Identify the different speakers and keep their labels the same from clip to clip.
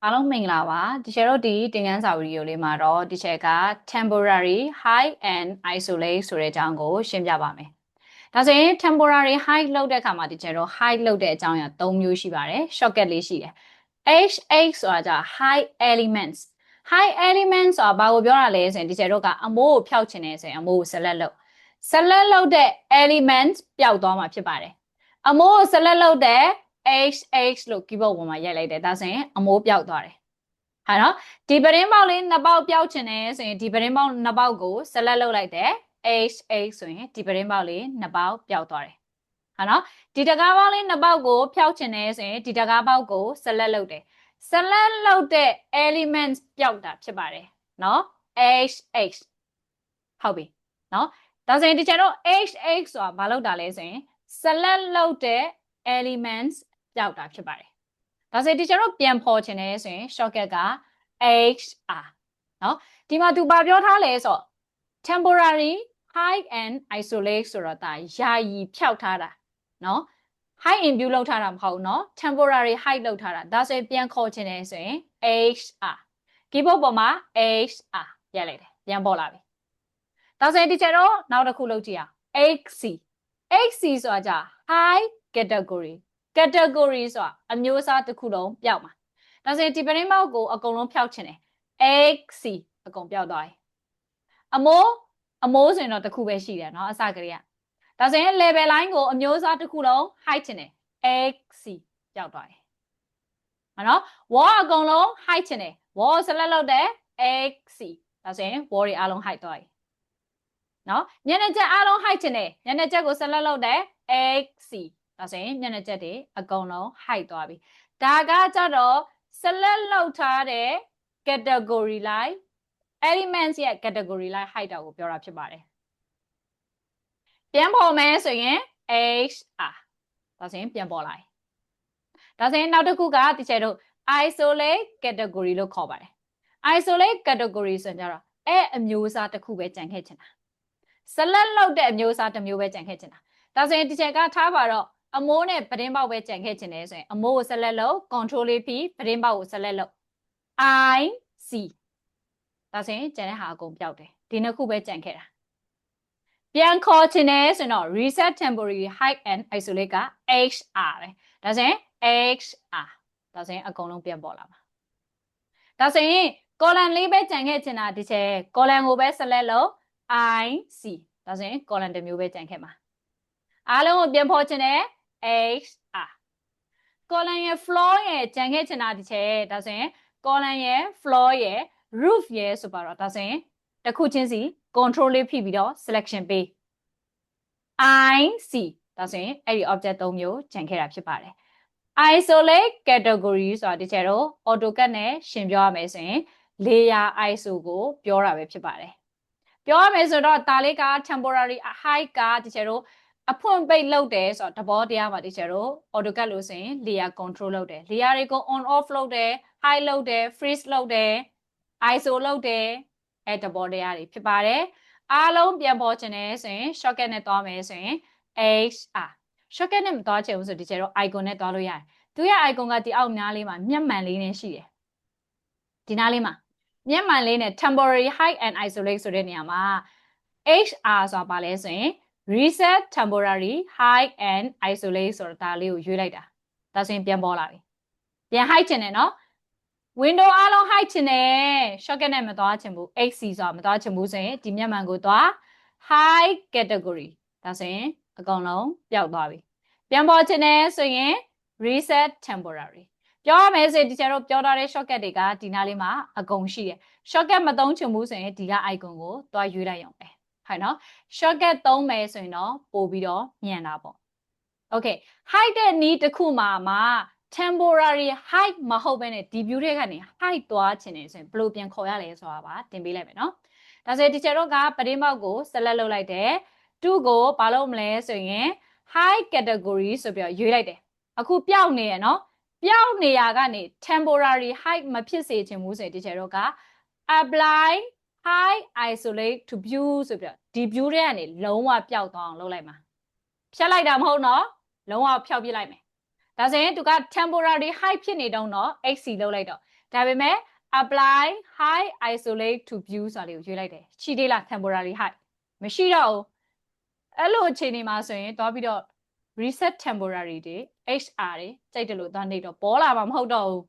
Speaker 1: အားလုံးမင်္ဂလာပါဒီချက်တို့ဒီသင်ခန်းစာဗီဒီယိုလေးမှာတော့ဒီချက်က temporary high and isolate ဆိုတဲ့အကြောင်းကိုရှင်းပြပါမယ်ဒါဆိုရင် temporary high လုပ်တဲ့အခါမှာဒီချက်တို့ high လုပ်တဲ့အကြောင်းအရာ၃မျိုးရှိပါတယ် shortcut လေးရှိတယ် HH ဆိုတာက high elements high elements ဆိုတာဘာကိုပြောတာလဲဆိုရင်ဒီချက်တို့ကအမိုးကိုဖျောက်ချင်တယ်ဆိုရင်အမိုးကို select လုပ်တဲ့ element ပျောက်သွားမှာဖြစ်ပါတယ်အမိုးကို select လုပ်တဲ့ HH လို့ keyboard ပေါ်မှာရိုက်လိုက်တယ်ဒါဆိုရင်အမိုးပျောက်သွားတယ်ဟာနော်ဒီပရင်းပေါက်လေးနှစ်ပေါက်ပျောက်ချင်တယ်ဆိုရင်ဒီပရင်းပေါက်နှစ်ပေါက်ကို select လုပ်လိုက်တယ် HH ဆိုရင်ဒီပရင်းပေါက်လေးနှစ်ပေါက်ပျောက်သွားတယ်ဟာနော်ဒီတကားပေါက်လေးနှစ်ပေါက်ကိုဖျောက်ချင်တယ်ဆိုရင်ဒီတကားပေါက်ကို select လုပ်တယ် select လုပ်တဲ့ element ပျောက်တာဖြစ်ပါတယ်နော် HH ဟုတ်ပြီနော်ဒါဆိုရင်ဒီချက်တော့ HH ဆိုတာဘာလုပ်တာလဲဆိုရင် select လုပ်တဲ့ elements ပျောက်တာဖြစ်ပါတယ်ဒါဆိုရင်ဒီချက်တော့ပြန်ဖော်ချင်တယ်ဆိုရင် shortcut က HR နော်ဒီမှာသူဘာပြောထားလဲဆိုတော့ temporary hide and isolate ဆိုတော့ဒါယာယီဖျောက်ထားတာနော် hide in view လောက်ထားတာမဟုတ်နော် temporary hide လောက်ထားတာဒါဆိုရင်ပြန်ခေါ်ချင်တယ်ဆိုရင် HR keyboard ပေါ်မှာ HR ရိုက်လိုက်တယ်ပြန်ပေါ်လာပြီဒါဆိုရင်ဒီချက်တော့နောက်တစ်ခုလုပ်ကြည့်အောင် HC HC ဆိုတာကြာ high category category ဆိုတာအမျိုးအစားတစ်ခုလုံးပျောက်မှာဒါဆိုရင်ဒီပရင်းပေါက်ကိုအကုန်လုံးဖျောက်ချင်တယ် HC အကုန်ပျောက်သွားတယ်အမိုးဆိုရင်တော့တစ်ခုပဲရှိတယ်เนาะအစကလေးကဒါဆိုရင် level line ကိုအမျိုးအစားတစ်ခုလုံး hide ချင်တယ် HC ပျောက်သွားတယ်เนาะ wall အကုန်လုံး hide ချင်တယ် wall select လုပ်တယ် HC ဒါဆိုရင် wall တွေအားလုံး hide သွားပြီနော်ညနေချက်အားလုံး hide ချင်တယ်ညနေချက်ကို select လုပ်တယ် HC ဒါဆိုရင်ညနေချက်တွေအကုန်လုံး hide သွားပြီဒါကကြတော့ select လုပ်ထားတဲ့ category line elements ရဲ့ category line hide တာကိုပြောတာဖြစ်ပါတယ်ပြန်ပေါ်မယ်ဆိုရင် HR ဒါဆိုရင်ပြန်ပေါ်လာတယ်ဒါဆိုရင်နောက်တစ်ခုကဒီချက်တို့ isolate category လို့ခေါ်ပါတယ် isolate category ဆိုကြတော့အမျိုးအစားတစ်ခုပဲကြံခဲ့ချင်တာselect လုပ်တဲ့အမျိုးအစားတစ်မျိုးပဲကြံခဲ့ချင်တာဒါဆိုရင်ဒီချက်ကထားပါတော့အမိုးနဲ့ပတင်းပေါက်ပဲကြံခဲ့ချင်တယ်ဆိုရင်အမိုးကို select လုပ် control လေးပြီးပတင်းပေါက်ကို select လုပ် IC ဒါဆိုရင်ကြံတဲ့ဟာအကုန်ပျောက်တယ်ဒီနှစ်ခုပဲကြံခဲ့တာပြန်ခေါ်ချင်တယ်ဆိုတော့ reset temporary hide and isolate က HR ပဲဒါဆိုရင် HR ဒါဆိုရင်အကုန်လုံးပြန်ပေါ်လာမှာဒါဆိုရင် column လေးပဲကြံခဲ့ချင်တာဒီချက် column ကိုပဲ select လုပ် IC ဒါဆိုရင် column တစ်မျိုးပဲကြံခဲ့မှာအားလုံးကိုပြန်ဖော်ချင်တယ် HR column ရဲ့ floor ရဲ့ကြံခဲ့ချင်တာဒီချက်ဒါဆိုရင် column ရဲ့ floor ရဲ့ roof ရဲ့ဆိုပါတော့ဒါဆိုရင်တစ်ခုချင်းစီ control လေးဖိပြီးတော့ selection ပေး IC ဒါဆိုရင်အဲ့ဒီ object ၃မျိုးကြံခဲ့တာဖြစ်ပါတယ် isolate category ဆိုတာဒီချက်တော့ AutoCAD နဲ့ရှင်ပြောရမယ်ဆိုရင် layer ISO ကိုပြောတာပဲဖြစ်ပါတယ်ပြောရမယ်ဆိုတော့ဒါလေးက temporary hide ကဒီချက်တော့အဖွင့်ပိတ်လုပ်တယ်ဆိုတော့သဘောတရားမှာဒီချက်တော့ AutoCAD လို့ဆိုရင် layer control လုပ်တယ် layer တွေကို on off လုပ်တယ် hide လုပ်တယ် freeze လုပ်တယ် ISO လုပ်တယ်အဲ့သဘောတရားတွေဖြစ်ပါတယ်အားလုံးပြန်ပေါ်ချင်တယ်ဆိုရင် shortcut နဲ့သွားမယ်ဆိုရင် HR shortcut နဲ့မသွားချင်ဘူးဆိုဒီချက်တော့ icon နဲ့သွားလို့ရတယ်သူရဲ့ icon ကဒီအောက်နားလေးမှာမျက်မှန်လေးနဲ့ရှိတယ်ဒီနားလေးမှာမျက်မှန်လေးနဲ့ temporary hide and isolate ဆိုတဲ့နေရာမှာ HR ဆိုတာပါလဲဆိုရင် reset temporary hide and isolate ဆိုတာဒါလေးကိုရွေးလိုက်တာဒါဆိုရင်ပြန်ပေါ်လာပြီပြန် hide ချင်တယ်နော် window အားလုံး hide ချင်တယ် shortcut နဲ့မသွားချင်ဘူး HC ဆိုတာမသွားချင်ဘူးဆိုရင်ဒီမျက်မှန်ကိုသွား hide category ဒါဆိုရင်အကုန်လုံးပျောက်သွားပြီပြန်ပေါ်ချင်တယ်ဆိုရင် reset temporary ပြောရမယ်ဆိုရင်ဒီချက်တော့ပြောထားတဲ့ shortcut တွေကဒီနားလေးမှာအကုန်ရှိတယ် shortcut မသုံးချင်ဘူးဆိုရင်ဒီက icon ကိုသွားရွေးလိုက်ရုံပဲဟုတ်နော် shortcut သုံးမယ်ဆိုရင်တော့ပို့ပြီးတော့မြန်တာပေါ့ okay hide တဲ့ need တစ်ခုမှာ temporary hide မဟုတ်ဘဲနဲ့ဒီ view တွေကနေ hide သွားချင်တယ်ဆိုရင်ဘယ်လိုပြန်ခေါ်ရလဲဆိုတာပါတင်ပေးလိုက်မယ်နော်ဒါဆိုရင်ဒီချက်တော့ကပတင်းပေါက်ကို select လုပ်လိုက်တယ်သူ့ကိုဘာလုပ်မလဲဆိုရင် hide category ဆိုပြီးတော့ရွေးလိုက်တယ်အခုပျောက်နေရနော်ပျောက်နေရကနေ temporary hide မဖြစ်စေချင်ဘူးဆိုရင်ဒီချက်တော့က apply hide isolate to view ဆိုပြီးတော့ဒီ view တွေကနေလုံးဝပျောက်သွားအောင်လုပ်လိုက်မှာဖြတ်လိုက်တာမဟုတ်နော်လုံးဝဖျောက်ပြလိုက်မယ်ဒါဆိုရင်သူက temporary hide ဖြစ်နေတော့HC လုပ်လိုက်တော့ ဒါပေမဲ့ apply high isolate to view ဆိုတာလေးကိုရွေးလိုက်တယ်ရှိသေးလား temporary high မရှိတော့ဘူးအဲ့လိုအခြေအနေမှာဆိုရင်သွားပြီးတော့ reset temporary တွေ HR တွေကြိုက်တယ်လို့သွားနေတော့ပေါ်လာမှာမဟုတ်တော့ဘူး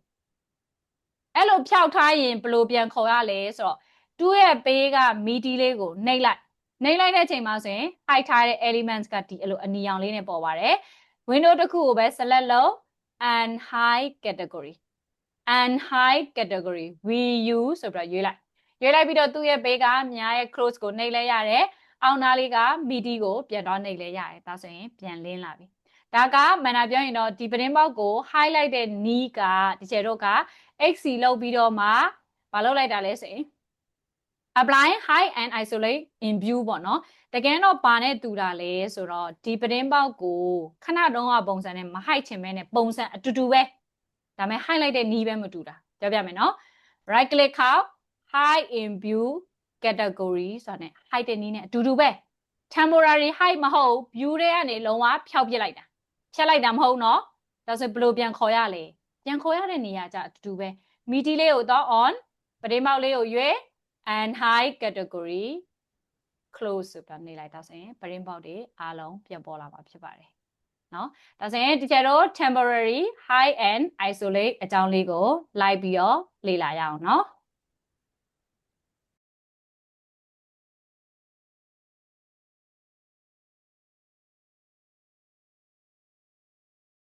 Speaker 1: အဲ့လိုဖြောက်ထားရင်ဘယ်လိုပြန်ခေါ်ရလဲဆိုတော့သူ့ရဲ့ပေးက midi လေးကိုနှိပ်လိုက်တဲ့အချိန်မှာဆိုရင် hide ထားတဲ့ elements ကဒီအဲ့လိုအနီရောင်လေးနဲ့ပေါ်ပါတယ် window တစ်ခုကိုပဲ select လုပ် and hide category and hide category VU ဆိုပြီးတော့ရွေးလိုက်ပြီးတော့သူ့ရဲ့ပေးကများရဲ့ close ကိုနှိပ်လဲရတယ်အောက်နားလေးက midi ကိုပြန်တော့နှိပ်လဲရတယ်ဒါဆိုရင်ပြန်လင်းလာပြီဒါကမှန်တာပြောရင်တော့ဒီပတင်းပေါက်ကို highlight တဲ့ knee ကဒီကျတော့က XC လောက်ပြီးတော့မှမလုပ်လိုက်တာလဲဆိုရင် apply hide and isolate in view ပေါ့နော်တကယ်တော့ပါနဲ့တူတာလဲဆိုတော့ဒီပတင်းပေါက်ကိုခဏတုန်းကပုံစံနဲ့မ hide ချင်မဲနဲ့ပုံစံအတူတူပဲဒါမဲ့ highlight တဲ့ knee ပဲမတူတာပြောပြမယ်နော် right click ခောက် hide in view category ဆိုတာနဲ့ hide တဲ့ knee နဲ့အတူတူပဲ temporary hide မဟုတ် view တွေကနေလုံးဝဖျောက်ပစ်လိုက်တာဖြတ်လိုက်တာမဟုတ်နော်ဒါဆိုဘယ်လိုပြန်ခေါ်ရလဲပြန်ခေါ်ရတဲ့နေရာကြအတူတူပဲ midi လေးကိုတော့ on ပတင်းပေါက်လေးကိုရွေး and hide category close ဆိုတာနေလိုက်တော့ဆိုရင်ပတင်းပေါက်တွေအားလုံးပြန်ပေါ်လာမှာဖြစ်ပါတယ်နော်ဒါဆိုရင်ဒီကျတော့ temporary hide and isolate အကြောင်းလေးကိုလိုက်ပြီးတော့လေ့လာရအောင်နော်